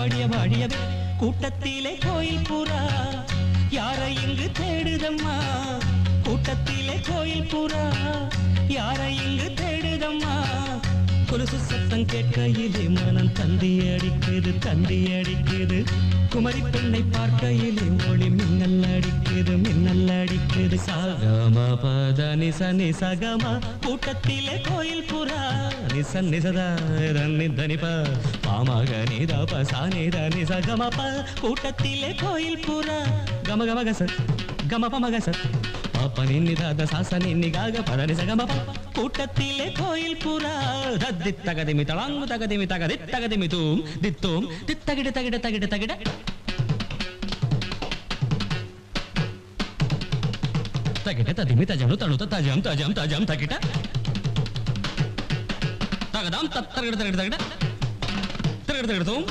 வாழியவே கூட்டத்திலே கோயில் புறா யாரை இங்கு தேடுதம்மா கூட்டத்திலே கோயில் புறா யாரை இங்கு தேடுதம்மா கொலுசு சத்தம் கேட்கையிலே மனம் தந்தி அடிக்குது குமரி பெண்ணை பார்க்கையிலே ஒளி மின்னல் அடிக்குது சகம பத நிச நிசகமா கூட்டத்திலே கோயில் புறா நிச நிசதா தனிப பாமக நிதப சானித நிசகமப கூட்டத்திலே கோயில் புறா கம கம கச கம பம கச பாப்ப நின்னிதாத சாச நின்னிகாக பத நிசகமப கூட்டத்திலே கோயில் புறா தத்தித்தகதிமி தளாங்கு தகதிமி தகதித்தகதிமி தூம் தித்தோம் தித்தகிட தகிட தகிட தகிட தகிட ததிமி தஜனு தணுத தஜம் தஜம் தஜம் தகிட தகதாம் தத்தகிட தகிட தகிட தகிட தகிட தூம்